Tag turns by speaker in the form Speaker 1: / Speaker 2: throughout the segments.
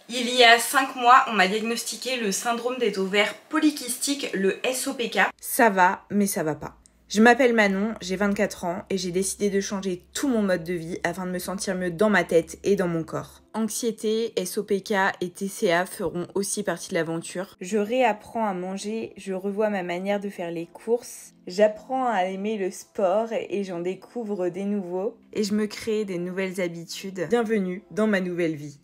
Speaker 1: Il y a 5 mois, on m'a diagnostiqué le syndrome des ovaires polykystiques, le SOPK. Ça va, mais ça va pas. Je m'appelle Manon, j'ai 24 ans et j'ai décidé de changer tout mon mode de vie afin de me sentir mieux dans ma tête et dans mon corps. Anxiété, SOPK et TCA feront aussi partie de l'aventure. Je réapprends à manger, je revois ma manière de faire les courses, j'apprends à aimer le sport et j'en découvre des nouveaux. Et je me crée des nouvelles habitudes. Bienvenue dans ma nouvelle vie.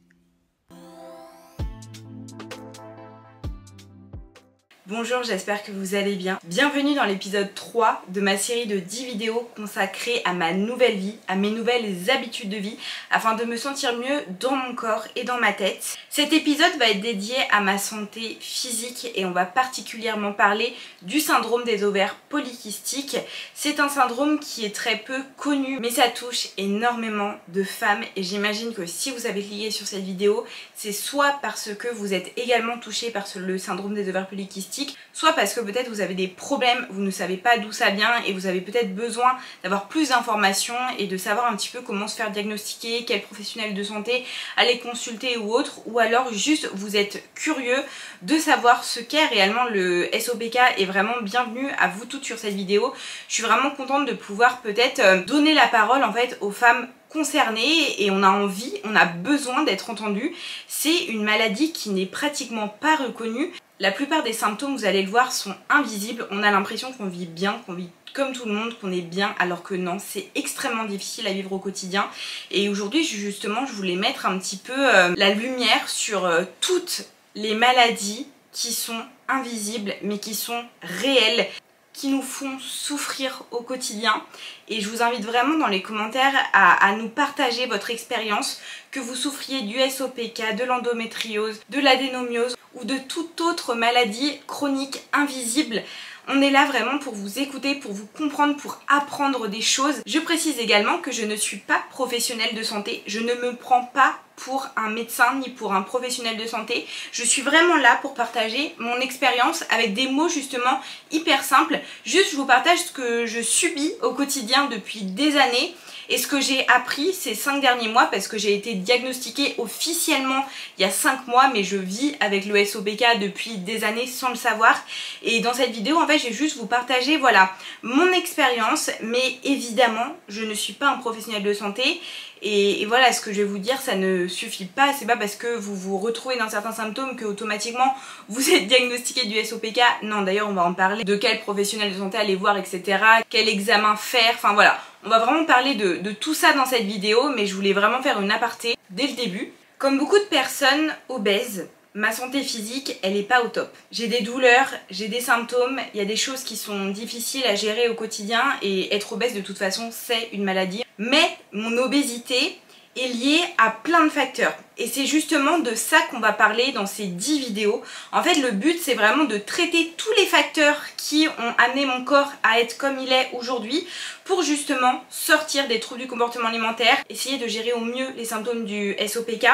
Speaker 1: Bonjour, j'espère que vous allez bien. Bienvenue dans l'épisode 3 de ma série de 10 vidéos consacrées à ma nouvelle vie, à mes nouvelles habitudes de vie, afin de me sentir mieux dans mon corps et dans ma tête. Cet épisode va être dédié à ma santé physique et on va particulièrement parler du syndrome des ovaires polykystiques. C'est un syndrome qui est très peu connu, mais ça touche énormément de femmes et j'imagine que si vous avez cliqué sur cette vidéo, c'est soit parce que vous êtes également touché par le syndrome des ovaires polykystiques, soit parce que peut-être vous avez des problèmes, vous ne savez pas d'où ça vient et vous avez peut-être besoin d'avoir plus d'informations et de savoir un petit peu comment se faire diagnostiquer, quel professionnel de santé aller consulter ou autre, ou alors juste vous êtes curieux de savoir ce qu'est réellement le SOPK et vraiment bienvenue à vous toutes sur cette vidéo. Je suis vraiment contente de pouvoir peut-être donner la parole en fait aux femmes concernées et on a envie, on a besoin d'être entendu. C'est une maladie qui n'est pratiquement pas reconnue. La plupart des symptômes, vous allez le voir, sont invisibles. On a l'impression qu'on vit bien, qu'on vit comme tout le monde, qu'on est bien, alors que non, c'est extrêmement difficile à vivre au quotidien. Et aujourd'hui, justement, je voulais mettre un petit peu la lumière sur toutes les maladies qui sont invisibles, mais qui sont réelles, qui nous font souffrir au quotidien. Et je vous invite vraiment dans les commentaires à nous partager votre expérience, que vous souffriez du SOPK, de l'endométriose, de l'adénomiose ou de toute autre maladie chronique invisible. On est là vraiment pour vous écouter, pour vous comprendre, pour apprendre des choses. Je précise également que je ne suis pas professionnelle de santé, je ne me prends pas pour un médecin ni pour un professionnel de santé. Je suis vraiment là pour partager mon expérience avec des mots justement hyper simples. Juste je vous partage ce que je subis au quotidien depuis des années et ce que j'ai appris ces 5 derniers mois, parce que j'ai été diagnostiquée officiellement il y a 5 mois, mais je vis avec le SOPK depuis des années sans le savoir. Et dans cette vidéo en fait je vais juste vous partager voilà mon expérience, mais évidemment je ne suis pas un professionnel de santé. Et voilà, ce que je vais vous dire, ça ne suffit pas. C'est pas parce que vous vous retrouvez dans certains symptômes que automatiquement vous êtes diagnostiqué du SOPK. Non, d'ailleurs on va en parler, de quel professionnel de santé aller voir, etc. Quel examen faire, enfin voilà. On va vraiment parler de tout ça dans cette vidéo, mais je voulais vraiment faire une aparté dès le début. Comme beaucoup de personnes obèses, ma santé physique, elle est pas au top. J'ai des douleurs, j'ai des symptômes, il y a des choses qui sont difficiles à gérer au quotidien et être obèse de toute façon, c'est une maladie. Mais mon obésité est liée à plein de facteurs. Et c'est justement de ça qu'on va parler dans ces 10 vidéos. En fait, le but, c'est vraiment de traiter tous les facteurs qui ont amené mon corps à être comme il est aujourd'hui pour justement sortir des troubles du comportement alimentaire, essayer de gérer au mieux les symptômes du SOPK,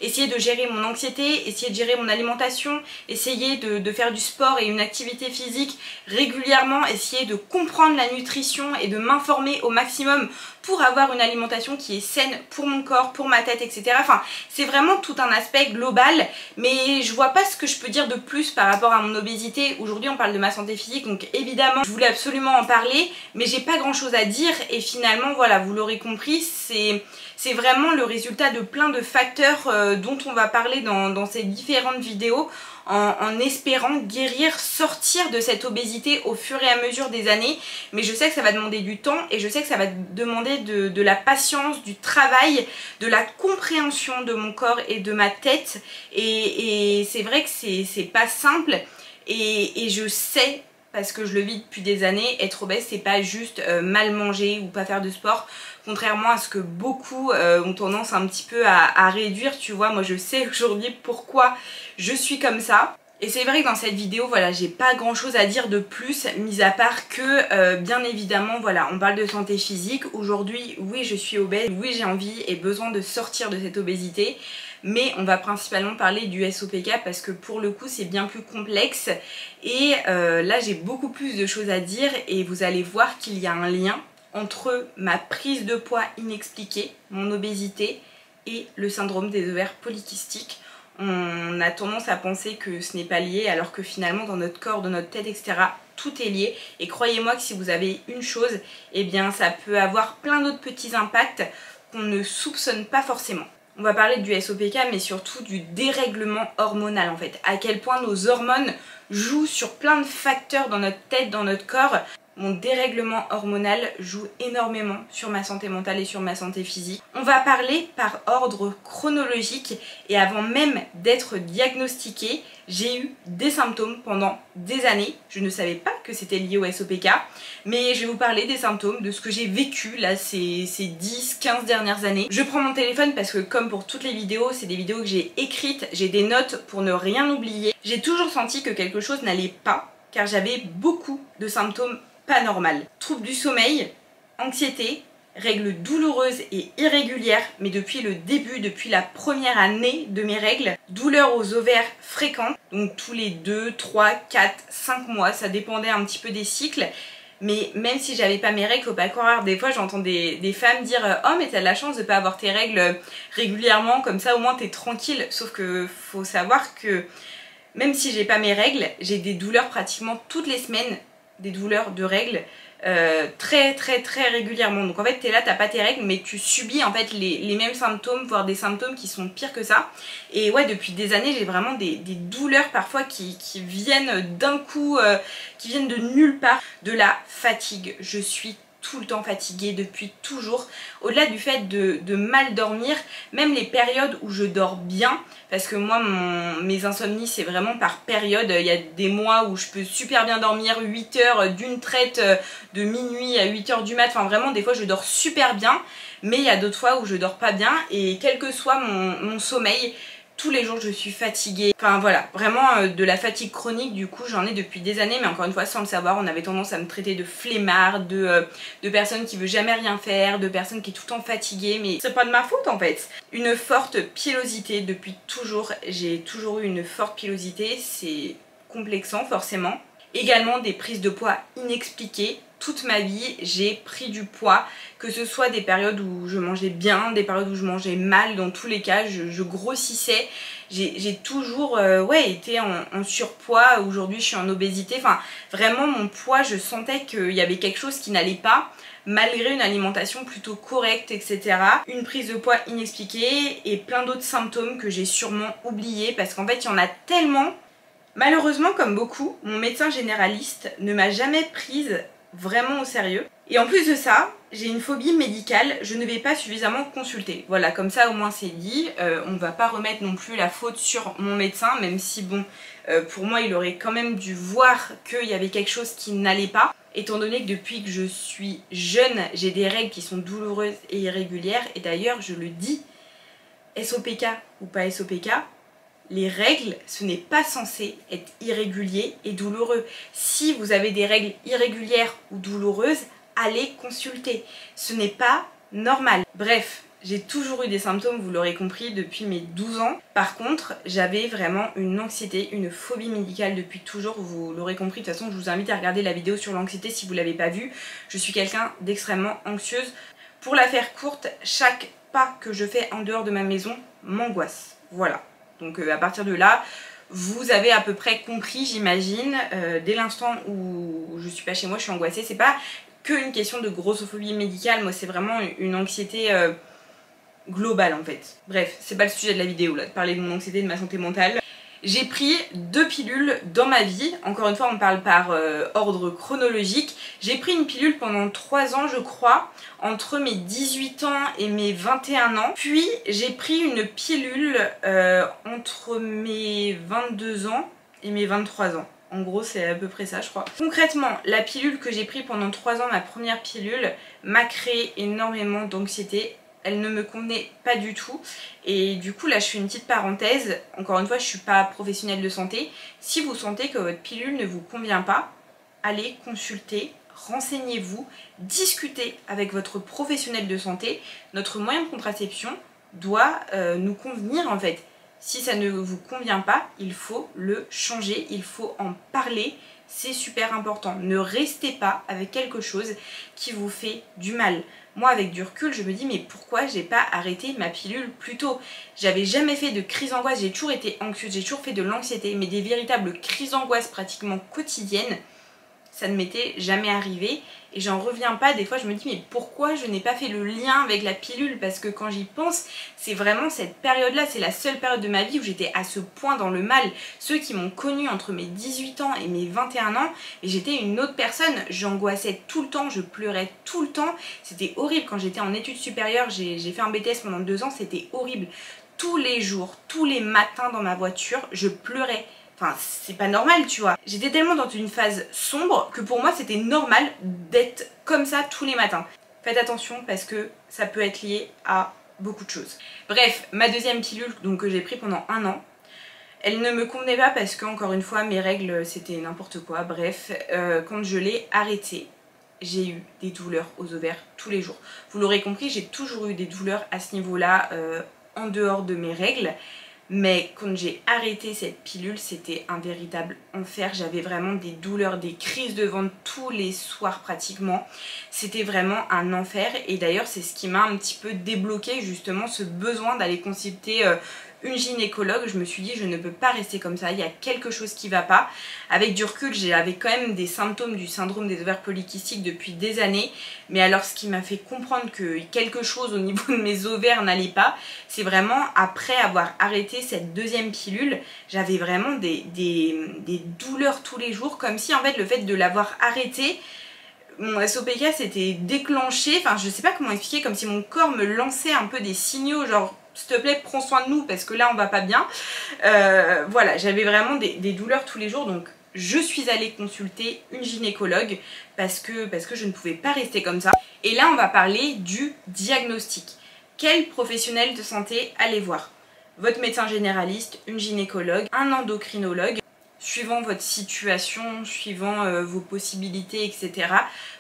Speaker 1: essayer de gérer mon anxiété, essayer de gérer mon alimentation, essayer de faire du sport et une activité physique régulièrement, essayer de comprendre la nutrition et de m'informer au maximum pour avoir une alimentation qui est saine pour mon corps, pour ma tête, etc. Enfin, c'est vraiment tout un aspect global, mais je vois pas ce que je peux dire de plus par rapport à mon obésité. Aujourd'hui on parle de ma santé physique, donc évidemment je voulais absolument en parler, mais j'ai pas grand chose à dire et finalement voilà, vous l'aurez compris, c'est vraiment le résultat de plein de facteurs dont on va parler dans ces différentes vidéos, en espérant guérir, sortir de cette obésité au fur et à mesure des années. Mais je sais que ça va demander du temps et je sais que ça va demander de la patience, du travail, de la compréhension de mon corps et de ma tête. Et c'est vrai que c'est pas simple et je sais, parce que je le vis depuis des années, être obèse c'est pas juste mal manger ou pas faire de sport, contrairement à ce que beaucoup ont tendance un petit peu à réduire, tu vois. Moi je sais aujourd'hui pourquoi je suis comme ça. Et c'est vrai que dans cette vidéo, voilà, j'ai pas grand chose à dire de plus, mis à part que, bien évidemment, voilà, on parle de santé physique. Aujourd'hui, oui, je suis obèse, oui, j'ai envie et besoin de sortir de cette obésité. Mais on va principalement parler du SOPK parce que pour le coup, c'est bien plus complexe. Et là, j'ai beaucoup plus de choses à dire et vous allez voir qu'il y a un lien entre ma prise de poids inexpliquée, mon obésité et le syndrome des ovaires polykystiques. On a tendance à penser que ce n'est pas lié alors que finalement dans notre corps, dans notre tête, etc. tout est lié. Et croyez-moi que si vous avez une chose, eh bien ça peut avoir plein d'autres petits impacts qu'on ne soupçonne pas forcément. On va parler du SOPK mais surtout du dérèglement hormonal en fait. À quel point nos hormones jouent sur plein de facteurs dans notre tête, dans notre corps. Mon dérèglement hormonal joue énormément sur ma santé mentale et sur ma santé physique. On va parler par ordre chronologique et avant même d'être diagnostiquée, j'ai eu des symptômes pendant des années. Je ne savais pas que c'était lié au SOPK, mais je vais vous parler des symptômes, de ce que j'ai vécu là ces 10-15 dernières années. Je prends mon téléphone parce que comme pour toutes les vidéos, c'est des vidéos que j'ai écrites, j'ai des notes pour ne rien oublier. J'ai toujours senti que quelque chose n'allait pas car j'avais beaucoup de symptômes pas normal. Troubles du sommeil, anxiété, règles douloureuses et irrégulières, mais depuis le début, depuis la première année de mes règles, douleurs aux ovaires fréquentes, donc tous les 2, 3, 4, 5 mois, ça dépendait un petit peu des cycles. Mais même si j'avais pas mes règles, faut pas croire, des fois j'entends des femmes dire « Oh mais t'as de la chance de pas avoir tes règles régulièrement, comme ça au moins t'es tranquille ». Sauf que faut savoir que même si j'ai pas mes règles, j'ai des douleurs pratiquement toutes les semaines, des douleurs de règles très régulièrement. Donc en fait t'es là, t'as pas tes règles mais tu subis en fait les mêmes symptômes, voire des symptômes qui sont pires que ça. Et ouais, depuis des années j'ai vraiment des douleurs parfois qui viennent d'un coup, qui viennent de nulle part. De la fatigue, je suis tout le temps fatiguée depuis toujours. Au-delà du fait de mal dormir, même les périodes où je dors bien, parce que moi mes insomnies c'est vraiment par période. Il y a des mois où je peux super bien dormir 8 heures d'une traite, de minuit à 8 heures du mat, enfin vraiment des fois je dors super bien, mais il y a d'autres fois où je dors pas bien et quel que soit mon sommeil, tous les jours je suis fatiguée. Enfin voilà, vraiment de la fatigue chronique, du coup j'en ai depuis des années, mais encore une fois sans le savoir, on avait tendance à me traiter de flemmard, de personne qui veut jamais rien faire, de personne qui est tout le temps fatiguée, mais c'est pas de ma faute en fait. Une forte pilosité depuis toujours, j'ai toujours eu une forte pilosité, c'est complexant forcément. Également des prises de poids inexpliquées. Toute ma vie, j'ai pris du poids, que ce soit des périodes où je mangeais bien, des périodes où je mangeais mal, dans tous les cas, je grossissais. J'ai toujours ouais, été en surpoids, aujourd'hui je suis en obésité. Enfin, vraiment mon poids, je sentais qu'il y avait quelque chose qui n'allait pas, malgré une alimentation plutôt correcte, etc. Une prise de poids inexpliquée et plein d'autres symptômes que j'ai sûrement oubliés parce qu'en fait, il y en a tellement. Malheureusement, comme beaucoup, mon médecin généraliste ne m'a jamais prise vraiment au sérieux. Et en plus de ça, j'ai une phobie médicale, je ne vais pas suffisamment consulter. Voilà, comme ça au moins c'est dit, on ne va pas remettre non plus la faute sur mon médecin, même si bon, pour moi il aurait quand même dû voir qu'il y avait quelque chose qui n'allait pas. Étant donné que depuis que je suis jeune, j'ai des règles qui sont douloureuses et irrégulières, et d'ailleurs je le dis, SOPK ou pas SOPK, les règles, ce n'est pas censé être irrégulier et douloureux. Si vous avez des règles irrégulières ou douloureuses, allez consulter. Ce n'est pas normal. Bref, j'ai toujours eu des symptômes, vous l'aurez compris, depuis mes 12 ans. Par contre, j'avais vraiment une anxiété, une phobie médicale depuis toujours, vous l'aurez compris. De toute façon, je vous invite à regarder la vidéo sur l'anxiété si vous ne l'avez pas vue. Je suis quelqu'un d'extrêmement anxieuse. Pour la faire courte, chaque pas que je fais en dehors de ma maison m'angoisse. Voilà. Donc à partir de là, vous avez à peu près compris, j'imagine, dès l'instant où je suis pas chez moi, je suis angoissée. C'est pas que une question de grossophobie médicale, moi c'est vraiment une anxiété globale en fait. Bref, c'est pas le sujet de la vidéo là, de parler de mon anxiété, de ma santé mentale. J'ai pris 2 pilules dans ma vie, encore une fois on parle par ordre chronologique. J'ai pris une pilule pendant 3 ans je crois, entre mes 18 ans et mes 21 ans. Puis j'ai pris une pilule entre mes 22 ans et mes 23 ans. En gros c'est à peu près ça je crois. Concrètement, la pilule que j'ai pris pendant 3 ans, ma première pilule, m'a créé énormément d'anxiété. Elle ne me convenait pas du tout et du coup là je fais une petite parenthèse, encore une fois je suis pas professionnelle de santé. Si vous sentez que votre pilule ne vous convient pas, allez consulter, renseignez-vous, discutez avec votre professionnel de santé. Notre moyen de contraception doit nous convenir en fait. Si ça ne vous convient pas, il faut le changer, il faut en parler C'est super important. Ne restez pas avec quelque chose qui vous fait du mal. Moi, avec du recul, je me dis mais pourquoi j'ai pas arrêté ma pilule plus tôt? J'avais jamais fait de crise d'angoisse, j'ai toujours été anxieuse, j'ai toujours fait de l'anxiété, mais des véritables crises d'angoisse pratiquement quotidiennes, ça ne m'était jamais arrivé et j'en reviens pas. Des fois je me dis mais pourquoi je n'ai pas fait le lien avec la pilule, parce que quand j'y pense, c'est vraiment cette période là, c'est la seule période de ma vie où j'étais à ce point dans le mal. Ceux qui m'ont connue entre mes 18 ans et mes 21 ans, et j'étais une autre personne, j'angoissais tout le temps, je pleurais tout le temps, c'était horrible. Quand j'étais en études supérieures, j'ai fait un BTS pendant 2 ans, c'était horrible. Tous les jours, tous les matins dans ma voiture, je pleurais. Enfin, c'est pas normal, tu vois. J'étais tellement dans une phase sombre que pour moi, c'était normal d'être comme ça tous les matins. Faites attention parce que ça peut être lié à beaucoup de choses. Bref, ma deuxième pilule donc, que j'ai pris pendant 1 an, elle ne me convenait pas parce que, encore une fois, mes règles, c'était n'importe quoi. Bref, quand je l'ai arrêtée, j'ai eu des douleurs aux ovaires tous les jours. Vous l'aurez compris, j'ai toujours eu des douleurs à ce niveau-là, en dehors de mes règles. Mais quand j'ai arrêté cette pilule, c'était un véritable enfer. J'avais vraiment des douleurs, des crises de ventre tous les soirs pratiquement. C'était vraiment un enfer. Et d'ailleurs, c'est ce qui m'a un petit peu débloqué justement ce besoin d'aller consulter une gynécologue. Je me suis dit, je ne peux pas rester comme ça. Il y a quelque chose qui ne va pas. Avec du recul, j'avais quand même des symptômes du syndrome des ovaires polykystiques depuis des années. Mais alors, ce qui m'a fait comprendre que quelque chose au niveau de mes ovaires n'allait pas, c'est vraiment après avoir arrêté cette deuxième pilule, j'avais vraiment des douleurs tous les jours, comme si en fait le fait de l'avoir arrêté, mon SOPK s'était déclenché, enfin je sais pas comment expliquer, comme si mon corps me lançait un peu des signaux genre s'il te plaît prends soin de nous parce que là on va pas bien. Voilà, j'avais vraiment des douleurs tous les jours, donc je suis allée consulter une gynécologue parce que je ne pouvais pas rester comme ça. Et là on va parler du diagnostic. Quel professionnel de santé allez voir? Votre médecin généraliste, une gynécologue, un endocrinologue, suivant votre situation, suivant vos possibilités, etc.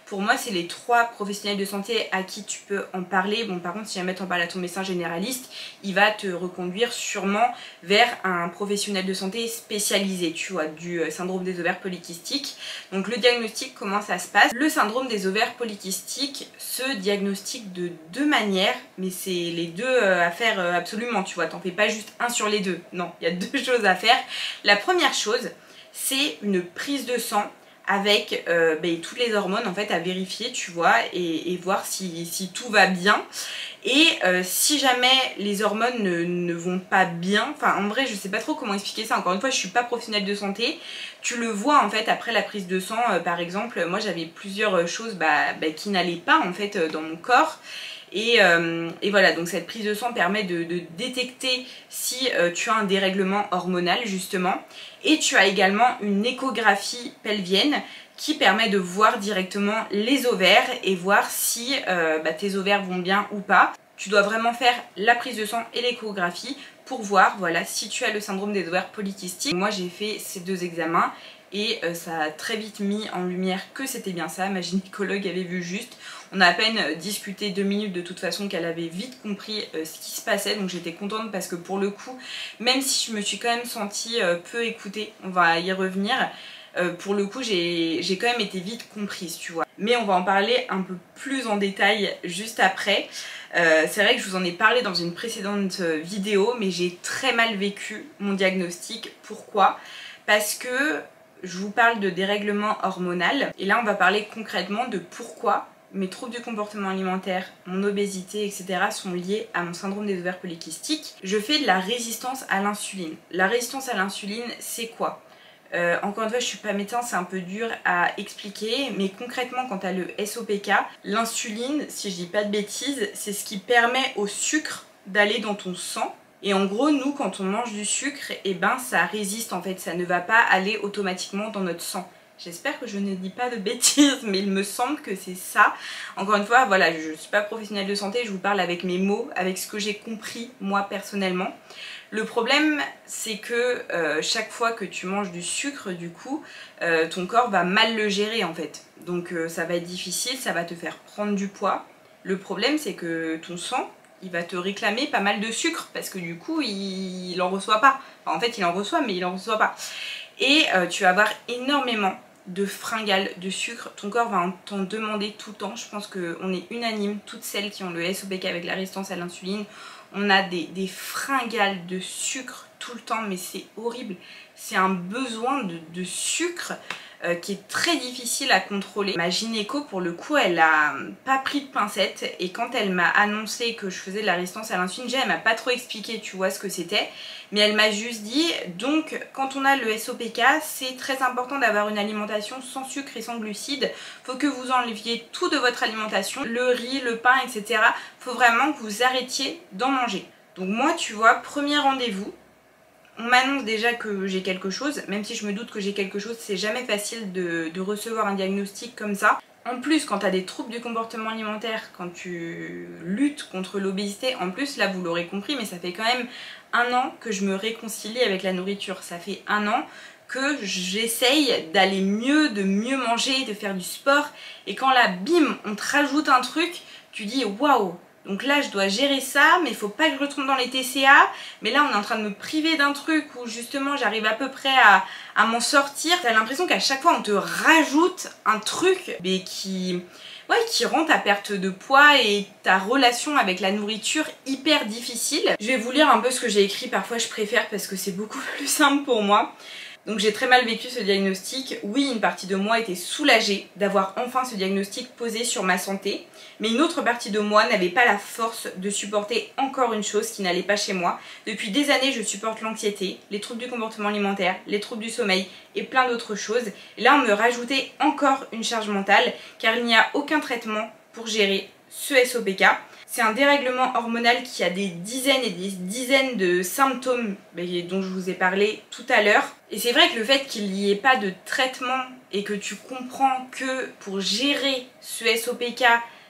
Speaker 1: Pour moi, c'est les 3 professionnels de santé à qui tu peux en parler. Bon, par contre, si jamais tu en parles à ton médecin généraliste, il va te reconduire sûrement vers un professionnel de santé spécialisé, tu vois, du syndrome des ovaires polykystiques. Donc le diagnostic, comment ça se passe? Le syndrome des ovaires polykystiques se diagnostique de 2 manières, mais c'est les 2 à faire absolument, tu vois, t'en fais pas juste un sur les 2. Non, il y a 2 choses à faire. La première chose, c'est une prise de sang avec toutes les hormones en fait à vérifier, tu vois, et voir si tout va bien. Et si jamais les hormones ne vont pas bien, enfin en vrai je sais pas trop comment expliquer ça, encore une fois je suis pas professionnelle de santé, tu le vois en fait après la prise de sang, par exemple moi j'avais plusieurs choses qui n'allaient pas en fait dans mon corps. Et voilà, donc cette prise de sang permet de détecter si tu as un dérèglement hormonal justement. Et tu as également une échographie pelvienne qui permet de voir directement les ovaires et voir si tes ovaires vont bien ou pas. Tu dois vraiment faire la prise de sang et l'échographie pour voir voilà, si tu as le syndrome des ovaires polykystiques. Moi j'ai fait ces 2 examens et ça a très vite mis en lumière que c'était bien ça. Ma gynécologue avait vu juste. On a à peine discuté 2 minutes de toute façon qu'elle avait vite compris ce qui se passait, donc j'étais contente parce que pour le coup, même si je me suis quand même sentie peu écoutée, on va y revenir, pour le coup j'ai quand même été vite comprise, tu vois. Mais on va en parler un peu plus en détail juste après. C'est vrai que je vous en ai parlé dans une précédente vidéo, mais j'ai très mal vécu mon diagnostic. Pourquoi? Parce que je vous parle de dérèglement hormonal, et là on va parler concrètement de pourquoi mes troubles du comportement alimentaire, mon obésité, etc. sont liés à mon syndrome des ovaires polykystiques. Je fais de la résistance à l'insuline. La résistance à l'insuline, c'est quoi? Encore une fois, je suis pas médecin, c'est un peu dur à expliquer, mais concrètement, quand tu as le SOPK, l'insuline, si je dis pas de bêtises, c'est ce qui permet au sucre d'aller dans ton sang. Et en gros, nous, quand on mange du sucre, et ben ça résiste en fait, ça ne va pas aller automatiquement dans notre sang. J'espère que je ne dis pas de bêtises, mais il me semble que c'est ça. Encore une fois, voilà, je ne suis pas professionnelle de santé, je vous parle avec mes mots, avec ce que j'ai compris moi personnellement. Le problème, c'est que chaque fois que tu manges du sucre, du coup, ton corps va mal le gérer en fait. Donc ça va être difficile, ça va te faire prendre du poids. Le problème, c'est que ton sang, il va te réclamer pas mal de sucre parce que du coup, il en reçoit pas. Enfin, en fait, il en reçoit, mais il en reçoit pas. Et tu vas avoir énormément de fringales, de sucre. Ton corps va t'en demander tout le temps. Je pense qu'on est unanime, toutes celles qui ont le SOPK avec la résistance à l'insuline. On a des fringales de sucre tout le temps, mais c'est horrible. C'est un besoin de sucre qui est très difficile à contrôler. Ma gynéco, pour le coup, elle a pas pris de pincettes, et quand elle m'a annoncé que je faisais de la résistance à l'insuline, elle m'a pas trop expliqué, tu vois, ce que c'était, mais elle m'a juste dit, donc quand on a le SOPK, c'est très important d'avoir une alimentation sans sucre et sans glucides. Faut que vous enleviez tout de votre alimentation, le riz, le pain, etc. Faut vraiment que vous arrêtiez d'en manger. Donc moi, tu vois, premier rendez-vous, on m'annonce déjà que j'ai quelque chose, même si je me doute que j'ai quelque chose, c'est jamais facile de recevoir un diagnostic comme ça. En plus, quand tu as des troubles du comportement alimentaire, quand tu luttes contre l'obésité, en plus, là vous l'aurez compris, mais ça fait quand même 1 an que je me réconcilie avec la nourriture. Ça fait 1 an que j'essaye d'aller mieux, de mieux manger, de faire du sport. Et quand là, bim, on te rajoute un truc, tu dis waouh! Donc là, je dois gérer ça, mais il faut pas que je retombe dans les TCA. Mais là, on est en train de me priver d'un truc où justement, j'arrive à peu près à m'en sortir. T'as l'impression qu'à chaque fois, on te rajoute un truc mais qui rend ta perte de poids et ta relation avec la nourriture hyper difficile. Je vais vous lire un peu ce que j'ai écrit. Parfois, je préfère parce que c'est beaucoup plus simple pour moi. Donc j'ai très mal vécu ce diagnostic. Oui, une partie de moi était soulagée d'avoir enfin ce diagnostic posé sur ma santé, mais une autre partie de moi n'avait pas la force de supporter encore une chose qui n'allait pas chez moi. Depuis des années, je supporte l'anxiété, les troubles du comportement alimentaire, les troubles du sommeil et plein d'autres choses. Et là, on me rajoutait encore une charge mentale car il n'y a aucun traitement pour gérer ce SOPK. C'est un dérèglement hormonal qui a des dizaines et des dizaines de symptômes dont je vous ai parlé tout à l'heure. Et c'est vrai que le fait qu'il n'y ait pas de traitement et que tu comprends que pour gérer ce SOPK,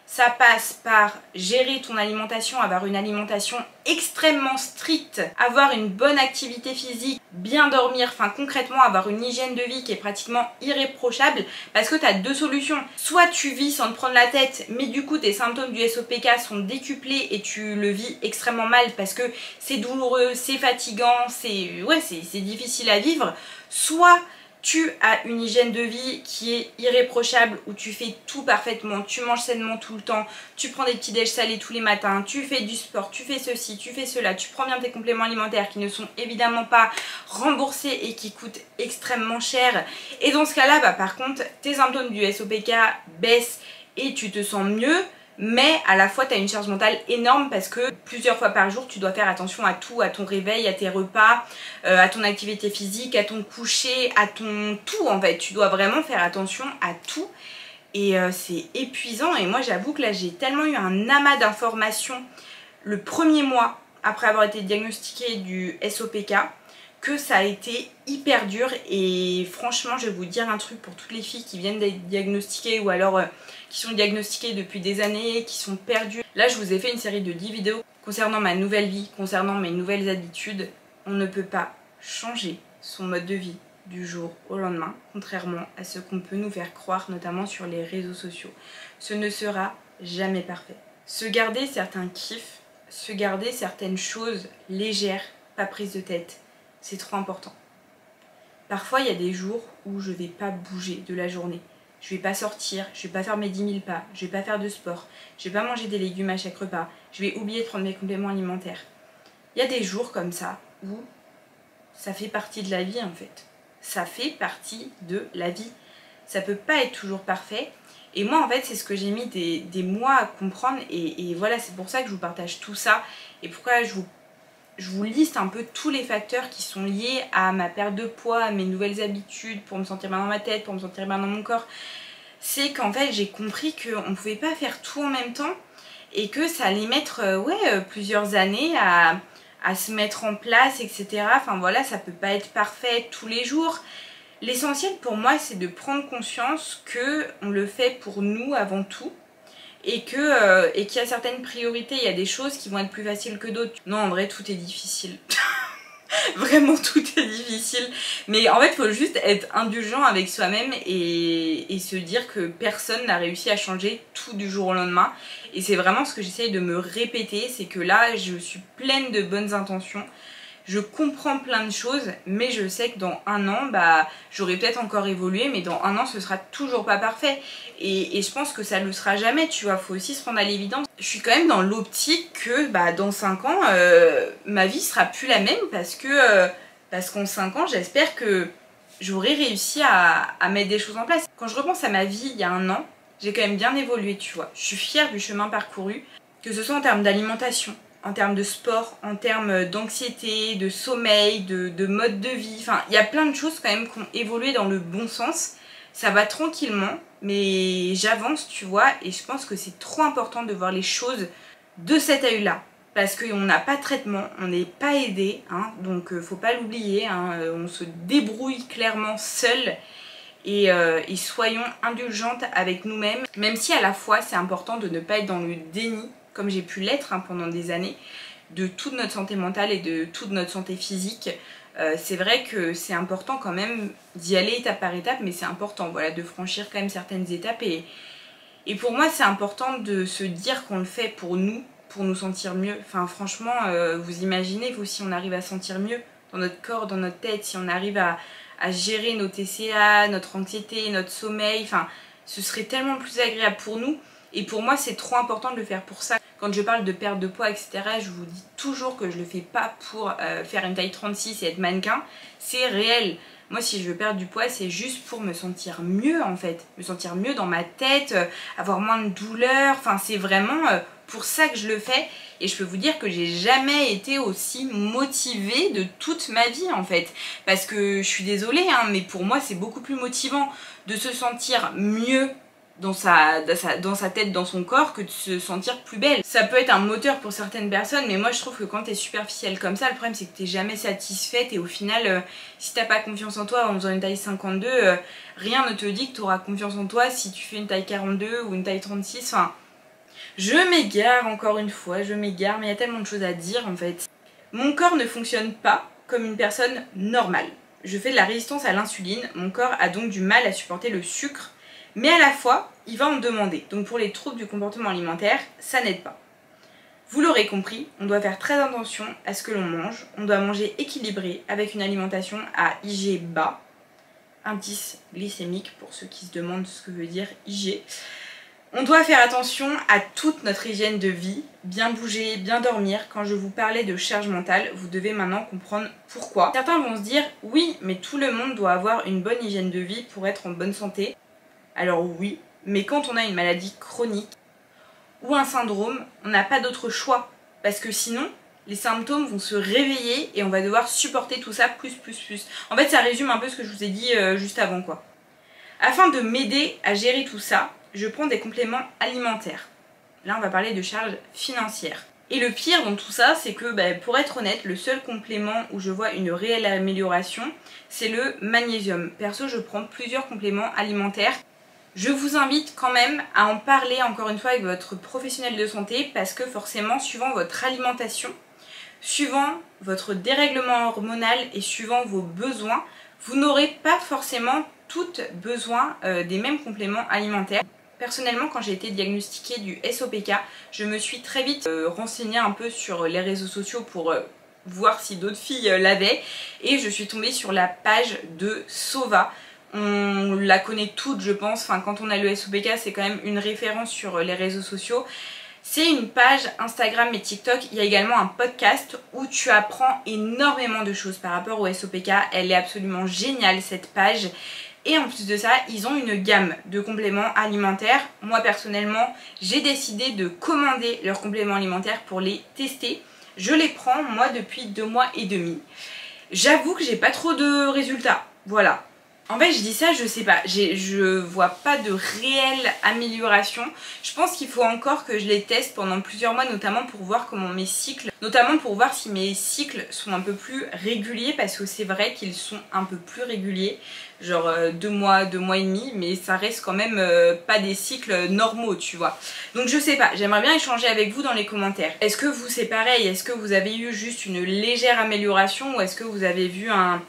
Speaker 1: ça passe par gérer ton alimentation, avoir une alimentation extrêmement stricte, avoir une bonne activité physique, bien dormir, enfin concrètement avoir une hygiène de vie qui est pratiquement irréprochable, parce que tu as 2 solutions. Soit tu vis sans te prendre la tête, mais du coup tes symptômes du SOPK sont décuplés et tu le vis extrêmement mal parce que c'est douloureux, c'est fatigant, c'est difficile à vivre. Soit tu as une hygiène de vie qui est irréprochable, où tu fais tout parfaitement, tu manges sainement tout le temps, tu prends des petits déj salés tous les matins, tu fais du sport, tu fais ceci, tu fais cela, tu prends bien tes compléments alimentaires qui ne sont évidemment pas remboursés et qui coûtent extrêmement cher. Et dans ce cas-là, par contre, tes symptômes du SOPK baissent et tu te sens mieux. Mais à la fois tu as une charge mentale énorme parce que plusieurs fois par jour tu dois faire attention à tout, à ton réveil, à tes repas, à ton activité physique, à ton coucher, à ton tout en fait. Tu dois vraiment faire attention à tout et c'est épuisant. Et moi j'avoue que là j'ai tellement eu un amas d'informations le premier mois après avoir été diagnostiquée du SOPK que ça a été hyper dur. Et franchement, je vais vous dire un truc pour toutes les filles qui viennent d'être diagnostiquées ou alors qui sont diagnostiquées depuis des années, qui sont perdues. Là, je vous ai fait une série de 10 vidéos concernant ma nouvelle vie, concernant mes nouvelles habitudes. On ne peut pas changer son mode de vie du jour au lendemain, contrairement à ce qu'on peut nous faire croire, notamment sur les réseaux sociaux. Ce ne sera jamais parfait. Se garder certains kiffs, se garder certaines choses légères, pas prises de tête, c'est trop important. Parfois, il y a des jours où je vais pas bouger de la journée. Je vais pas sortir, je vais pas faire mes 10 000 pas, je vais pas faire de sport, je vais pas manger des légumes à chaque repas, je vais oublier de prendre mes compléments alimentaires. Il y a des jours comme ça où ça fait partie de la vie en fait. Ça fait partie de la vie. Ça peut pas être toujours parfait. Et moi en fait c'est ce que j'ai mis des mois à comprendre et voilà, c'est pour ça que je vous partage tout ça et pourquoi je vous liste un peu tous les facteurs qui sont liés à ma perte de poids, à mes nouvelles habitudes, pour me sentir bien dans ma tête, pour me sentir bien dans mon corps. C'est qu'en fait j'ai compris qu'on ne pouvait pas faire tout en même temps et que ça allait mettre plusieurs années à se mettre en place, etc. Enfin voilà, ça peut pas être parfait tous les jours. L'essentiel pour moi c'est de prendre conscience qu'on le fait pour nous avant tout. Et qu'il y a certaines priorités, il y a des choses qui vont être plus faciles que d'autres. Non, en vrai, tout est difficile. Vraiment, tout est difficile. Mais en fait, il faut juste être indulgent avec soi-même et se dire que personne n'a réussi à changer tout du jour au lendemain. Et c'est vraiment ce que j'essaye de me répéter, c'est que là, je suis pleine de bonnes intentions. je comprends plein de choses, mais je sais que dans un an, bah, j'aurai peut-être encore évolué, mais dans un an, ce sera toujours pas parfait. Et je pense que ça le sera jamais, tu vois, faut aussi se rendre à l'évidence. Je suis quand même dans l'optique que bah, dans 5 ans, ma vie sera plus la même parce qu'en 5 ans, j'espère que j'aurai réussi à mettre des choses en place. Quand je repense à ma vie il y a un an, j'ai quand même bien évolué, tu vois. Je suis fière du chemin parcouru, que ce soit en termes d'alimentation, en termes de sport, en termes d'anxiété, de sommeil, de mode de vie. Enfin, il y a plein de choses quand même qui ont évolué dans le bon sens. Ça va tranquillement, mais j'avance, tu vois, et je pense que c'est trop important de voir les choses de cet œil-là. Parce qu'on n'a pas de traitement, on n'est pas aidé, hein, donc faut pas l'oublier, hein, on se débrouille clairement seul. Et soyons indulgentes avec nous-mêmes, même si à la fois c'est important de ne pas être dans le déni, comme j'ai pu l'être pendant des années, de toute notre santé mentale et de toute notre santé physique. C'est vrai que c'est important quand même d'y aller étape par étape, mais c'est important, voilà, de franchir quand même certaines étapes. Et pour moi, c'est important de se dire qu'on le fait pour nous sentir mieux. Enfin, franchement, vous imaginez, vous, si on arrive à sentir mieux dans notre corps, dans notre tête, si on arrive à gérer nos TCA, notre anxiété, notre sommeil, enfin, ce serait tellement plus agréable pour nous. Et pour moi, c'est trop important de le faire pour ça. Quand je parle de perte de poids, etc., je vous dis toujours que je le fais pas pour faire une taille 36 et être mannequin. C'est réel. Moi, si je veux perdre du poids, c'est juste pour me sentir mieux, en fait. Me sentir mieux dans ma tête, avoir moins de douleur. Enfin, c'est vraiment pour ça que je le fais. Et je peux vous dire que j'ai jamais été aussi motivée de toute ma vie, en fait. Parce que je suis désolée, hein, mais pour moi, c'est beaucoup plus motivant de se sentir mieux dans sa tête, dans son corps, que de se sentir plus belle. Ça peut être un moteur pour certaines personnes, mais moi je trouve que quand t'es superficielle comme ça, le problème c'est que t'es jamais satisfaite et au final, si t'as pas confiance en toi en faisant une taille 52, rien ne te dit que t'auras confiance en toi si tu fais une taille 42 ou une taille 36, enfin... Je m'égare encore une fois, je m'égare, mais il y a tellement de choses à dire en fait. Mon corps ne fonctionne pas comme une personne normale. Je fais de la résistance à l'insuline, mon corps a donc du mal à supporter le sucre, mais à la fois, il va en demander. Donc pour les troubles du comportement alimentaire, ça n'aide pas. Vous l'aurez compris, on doit faire très attention à ce que l'on mange. On doit manger équilibré avec une alimentation à IG bas. Indice glycémique pour ceux qui se demandent ce que veut dire IG. On doit faire attention à toute notre hygiène de vie, bien bouger, bien dormir. Quand je vous parlais de charge mentale, vous devez maintenant comprendre pourquoi. Certains vont se dire, oui, mais tout le monde doit avoir une bonne hygiène de vie pour être en bonne santé. Alors oui, mais quand on a une maladie chronique ou un syndrome, on n'a pas d'autre choix. Parce que sinon, les symptômes vont se réveiller et on va devoir supporter tout ça plus. En fait, ça résume un peu ce que je vous ai dit juste avant, quoi. Afin de m'aider à gérer tout ça, je prends des compléments alimentaires. Là, on va parler de charges financières. Et le pire dans tout ça, c'est que, pour être honnête, le seul complément où je vois une réelle amélioration, c'est le magnésium. Perso, je prends plusieurs compléments alimentaires. Je vous invite quand même à en parler encore une fois avec votre professionnel de santé parce que forcément, suivant votre alimentation, suivant votre dérèglement hormonal et suivant vos besoins, vous n'aurez pas forcément toutes besoin des mêmes compléments alimentaires. Personnellement, quand j'ai été diagnostiquée du SOPK, je me suis très vite renseignée un peu sur les réseaux sociaux pour voir si d'autres filles l'avaient et je suis tombée sur la page de Sova. On la connaît toutes, je pense. Enfin, quand on a le SOPK, c'est quand même une référence sur les réseaux sociaux. C'est une page Instagram et TikTok. Il y a également un podcast où tu apprends énormément de choses par rapport au SOPK. Elle est absolument géniale, cette page. Et en plus de ça, ils ont une gamme de compléments alimentaires. Moi, personnellement, j'ai décidé de commander leurs compléments alimentaires pour les tester. Je les prends, moi, depuis 2 mois et demi. J'avoue que j'ai pas trop de résultats. Voilà. En fait, je dis ça, je sais pas, je vois pas de réelle amélioration. Je pense qu'il faut encore que je les teste pendant plusieurs mois, notamment pour voir comment mes cycles, notamment pour voir si mes cycles sont un peu plus réguliers, parce que c'est vrai qu'ils sont un peu plus réguliers, genre 2 mois, 2 mois et demi, mais ça reste quand même pas des cycles normaux, tu vois. Donc je sais pas, j'aimerais bien échanger avec vous dans les commentaires. Est-ce que vous c'est pareil? Est-ce que vous avez eu juste une légère amélioration ou est-ce que vous avez vu un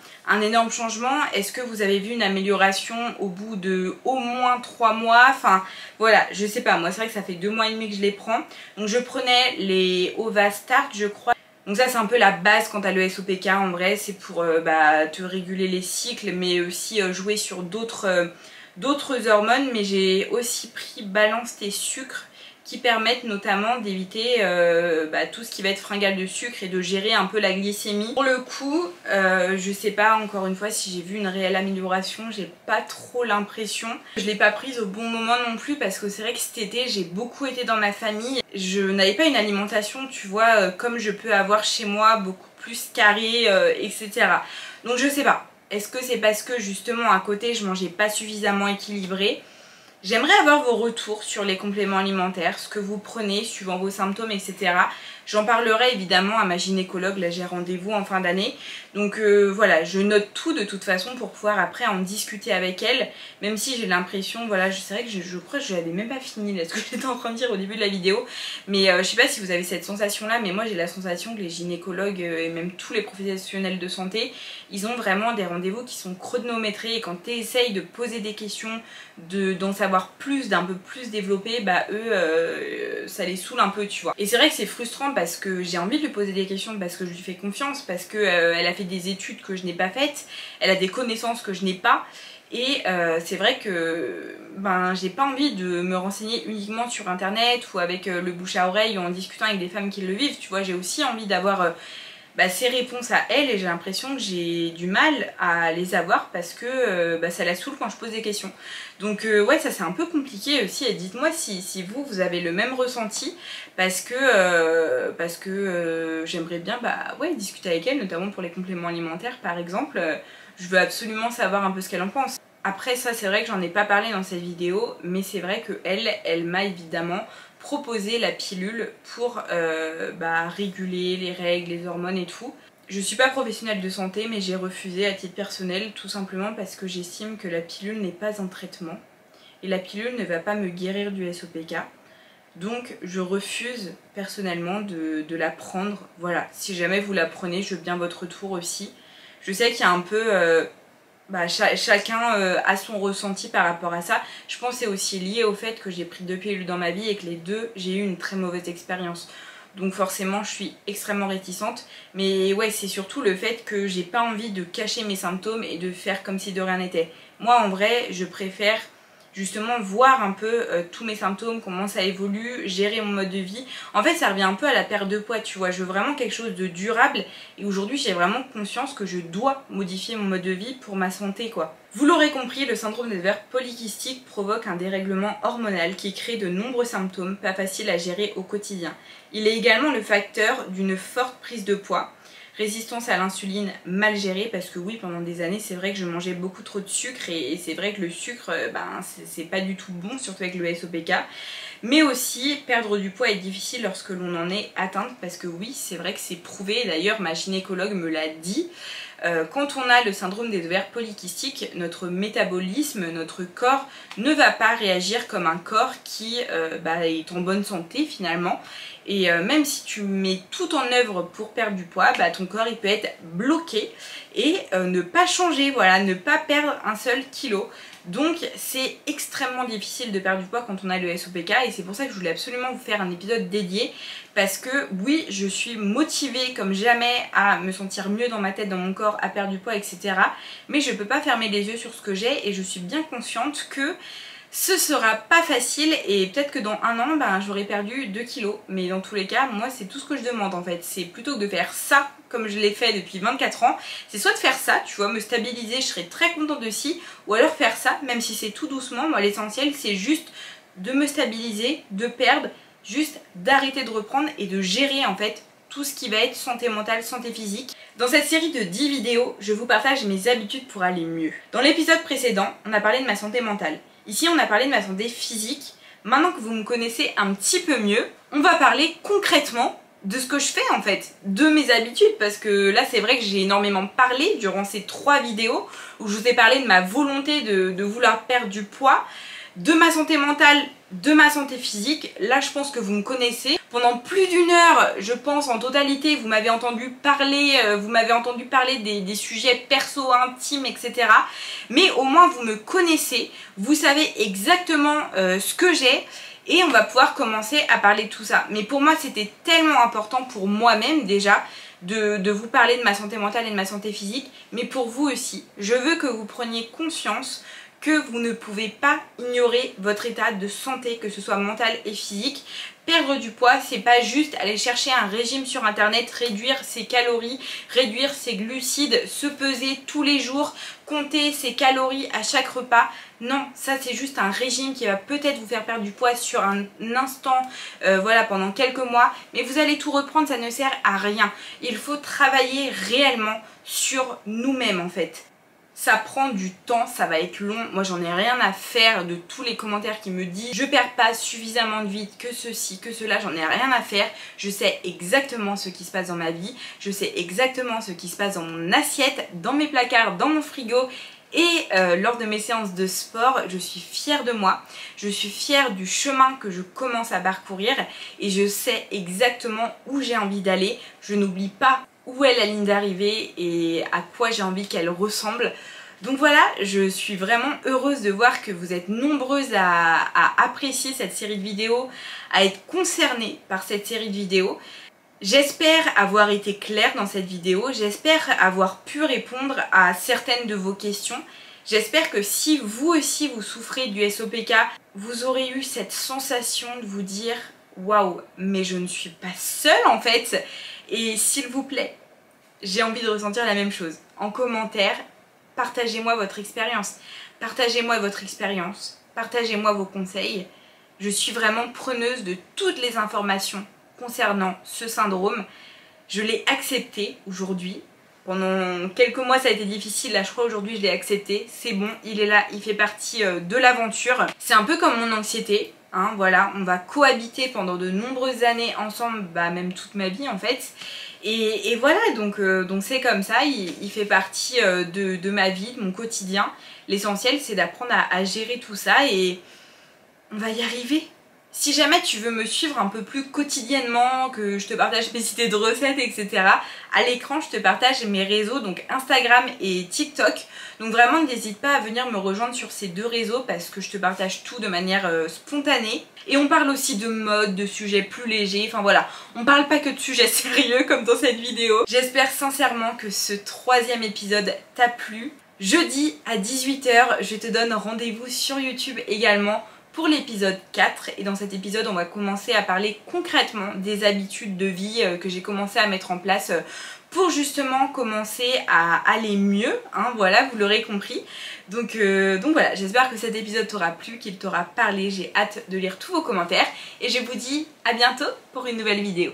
Speaker 1: énorme changement? Est-ce que vous avez vu une amélioration au bout de au moins 3 mois? Enfin voilà, je sais pas, moi c'est vrai que ça fait 2 mois et demi que je les prends. Donc je prenais les Ova Start, je crois. Donc ça c'est un peu la base quant à le SOPK en vrai, c'est pour te réguler les cycles mais aussi jouer sur d'autres hormones. Mais j'ai aussi pris balance tes sucres qui permettent notamment d'éviter tout ce qui va être fringale de sucre et de gérer un peu la glycémie. Pour le coup, je sais pas encore une fois si j'ai vu une réelle amélioration, j'ai pas trop l'impression. Je l'ai pas prise au bon moment non plus parce que c'est vrai que cet été j'ai beaucoup été dans ma famille. Je n'avais pas une alimentation, tu vois, comme je peux avoir chez moi, beaucoup plus carrée, etc. Donc je sais pas. Est-ce que c'est parce que justement à côté je mangeais pas suffisamment équilibré? J'aimerais avoir vos retours sur les compléments alimentaires, ce que vous prenez suivant vos symptômes, etc. J'en parlerai évidemment à ma gynécologue, là j'ai rendez-vous en fin d'année. Donc voilà, je note tout de toute façon pour pouvoir après en discuter avec elle. Même si j'ai l'impression, voilà, c'est vrai que je crois que je n'avais même pas fini là, ce que j'étais en train de dire au début de la vidéo. Mais je sais pas si vous avez cette sensation là, mais moi j'ai la sensation que les gynécologues et même tous les professionnels de santé, ils ont vraiment des rendez-vous qui sont chronométrés. Et quand tu essayes de poser des questions, d'en savoir plus, d'un peu plus développé, eux ça les saoule un peu, tu vois. Et c'est vrai que c'est frustrant parce que j'ai envie de lui poser des questions, parce que je lui fais confiance, parce que elle a fait des études que je n'ai pas faites, elle a des connaissances que je n'ai pas. Et c'est vrai que j'ai pas envie de me renseigner uniquement sur internet ou avec le bouche à oreille ou en discutant avec des femmes qui le vivent, tu vois. J'ai aussi envie d'avoir ces réponses à elle et j'ai l'impression que j'ai du mal à les avoir parce que ça la saoule quand je pose des questions. Donc ouais, ça c'est un peu compliqué aussi. Et dites-moi si vous avez le même ressenti parce que j'aimerais bien discuter avec elle, notamment pour les compléments alimentaires par exemple. Je veux absolument savoir un peu ce qu'elle en pense. Après ça c'est vrai que j'en ai pas parlé dans cette vidéo, mais c'est vrai que elle m'a évidemment proposé la pilule pour réguler les règles, les hormones et tout. Je suis pas professionnelle de santé mais j'ai refusé à titre personnel tout simplement parce que j'estime que la pilule n'est pas un traitement et la pilule ne va pas me guérir du SOPK. Donc je refuse personnellement de la prendre. Voilà, si jamais vous la prenez, je veux bien votre retour aussi. Je sais qu'il y a un peu... chacun a son ressenti par rapport à ça. Je pense que c'est aussi lié au fait que j'ai pris 2 pilules dans ma vie et que les 2 j'ai eu une très mauvaise expérience. Donc forcément je suis extrêmement réticente. Mais ouais, c'est surtout le fait que j'ai pas envie de cacher mes symptômes et de faire comme si de rien n'était. Moi en vrai je préfère justement voir un peu tous mes symptômes, comment ça évolue, gérer mon mode de vie. En fait ça revient un peu à la perte de poids, tu vois. Je veux vraiment quelque chose de durable et aujourd'hui j'ai vraiment conscience que je dois modifier mon mode de vie pour ma santé, quoi. Vous l'aurez compris, le syndrome des ovaires polykystiques provoque un dérèglement hormonal qui crée de nombreux symptômes pas faciles à gérer au quotidien. Il est également le facteur d'une forte prise de poids, résistance à l'insuline mal gérée, parce que oui, pendant des années c'est vrai que je mangeais beaucoup trop de sucre et c'est vrai que le sucre c'est pas du tout bon, surtout avec le SOPK. Mais aussi perdre du poids est difficile lorsque l'on en est atteinte, parce que oui, c'est vrai que c'est prouvé, d'ailleurs ma gynécologue me l'a dit. Quand on a le syndrome des ovaires polykystiques, notre métabolisme, notre corps ne va pas réagir comme un corps qui est en bonne santé finalement. Et même si tu mets tout en œuvre pour perdre du poids, ton corps il peut être bloqué et ne pas changer, voilà, ne pas perdre un seul kilo. Donc c'est extrêmement difficile de perdre du poids quand on a le SOPK et c'est pour ça que je voulais absolument vous faire un épisode dédié, parce que oui, je suis motivée comme jamais à me sentir mieux dans ma tête, dans mon corps, à perdre du poids, etc. Mais je peux pas fermer les yeux sur ce que j'ai et je suis bien consciente que ce sera pas facile et peut-être que dans un an j'aurai perdu 2 kilos, mais dans tous les cas moi c'est tout ce que je demande en fait. C'est plutôt que de faire ça comme je l'ai fait depuis 24 ans, c'est soit de faire ça, tu vois, me stabiliser, je serais très contente de ci, ou alors faire ça, même si c'est tout doucement. Moi l'essentiel c'est juste de me stabiliser, de perdre, juste d'arrêter de reprendre et de gérer en fait tout ce qui va être santé mentale, santé physique. Dans cette série de 10 vidéos, je vous partage mes habitudes pour aller mieux. Dans l'épisode précédent, on a parlé de ma santé mentale. Ici, on a parlé de ma santé physique. Maintenant que vous me connaissez un petit peu mieux, on va parler concrètement de ce que je fais en fait, de mes habitudes, parce que là c'est vrai que j'ai énormément parlé durant ces 3 vidéos où je vous ai parlé de ma volonté de vouloir perdre du poids, de ma santé mentale, de ma santé physique. Là je pense que vous me connaissez. Pendant plus d'1 heure, je pense en totalité, vous m'avez entendu parler, des sujets perso, intimes, etc. Mais au moins vous me connaissez, vous savez exactement ce que j'ai. et on va pouvoir commencer à parler de tout ça. Mais pour moi c'était tellement important pour moi-même déjà de vous parler de ma santé mentale et de ma santé physique, mais pour vous aussi. Je veux que vous preniez conscience que vous ne pouvez pas ignorer votre état de santé, que ce soit mental et physique. Perdre du poids, c'est pas juste aller chercher un régime sur internet, réduire ses calories, réduire ses glucides, se peser tous les jours, compter ses calories à chaque repas. Non, ça c'est juste un régime qui va peut-être vous faire perdre du poids sur un instant, voilà, pendant quelques mois, mais vous allez tout reprendre, ça ne sert à rien. Il faut travailler réellement sur nous-mêmes en fait. Ça prend du temps, ça va être long. Moi j'en ai rien à faire de tous les commentaires qui me disent je perds pas suffisamment de vide, que ceci, que cela, j'en ai rien à faire. Je sais exactement ce qui se passe dans ma vie, je sais exactement ce qui se passe dans mon assiette, dans mes placards, dans mon frigo. Et lors de mes séances de sport, je suis fière de moi, je suis fière du chemin que je commence à parcourir et je sais exactement où j'ai envie d'aller. Je n'oublie pas où est la ligne d'arrivée et à quoi j'ai envie qu'elle ressemble. Donc voilà, je suis vraiment heureuse de voir que vous êtes nombreuses à apprécier cette série de vidéos, à être concernées par cette série de vidéos. J'espère avoir été claire dans cette vidéo, j'espère avoir pu répondre à certaines de vos questions. J'espère que si vous aussi vous souffrez du SOPK, vous aurez eu cette sensation de vous dire « Waouh, mais je ne suis pas seule en fait !» Et s'il vous plaît, j'ai envie de ressentir la même chose. En commentaire, partagez-moi votre expérience. Partagez-moi votre expérience, partagez-moi vos conseils. Je suis vraiment preneuse de toutes les informations concernant ce syndrome. Je l'ai accepté aujourd'hui. Pendant quelques mois ça a été difficile, là je crois aujourd'hui je l'ai accepté. C'est bon, il est là, il fait partie de l'aventure. C'est un peu comme mon anxiété. Hein, voilà, on va cohabiter pendant de nombreuses années ensemble, bah même toute ma vie en fait. Et voilà, donc c'est comme ça, il fait partie de ma vie, de mon quotidien. L'essentiel c'est d'apprendre à gérer tout ça et on va y arriver. Si jamais tu veux me suivre un peu plus quotidiennement, que je te partage mes idées de recettes, etc. À l'écran, je te partage mes réseaux, donc Instagram et TikTok. Donc vraiment, n'hésite pas à venir me rejoindre sur ces deux réseaux parce que je te partage tout de manière spontanée. Et on parle aussi de mode, de sujets plus légers, enfin voilà. On parle pas que de sujets sérieux comme dans cette vidéo. J'espère sincèrement que ce 3e épisode t'a plu. Jeudi à 18 h, je te donne rendez-vous sur YouTube également pour l'épisode 4 et dans cet épisode on va commencer à parler concrètement des habitudes de vie que j'ai commencé à mettre en place pour justement commencer à aller mieux, hein, voilà, vous l'aurez compris. Donc voilà, j'espère que cet épisode t'aura plu, qu'il t'aura parlé, j'ai hâte de lire tous vos commentaires et je vous dis à bientôt pour une nouvelle vidéo.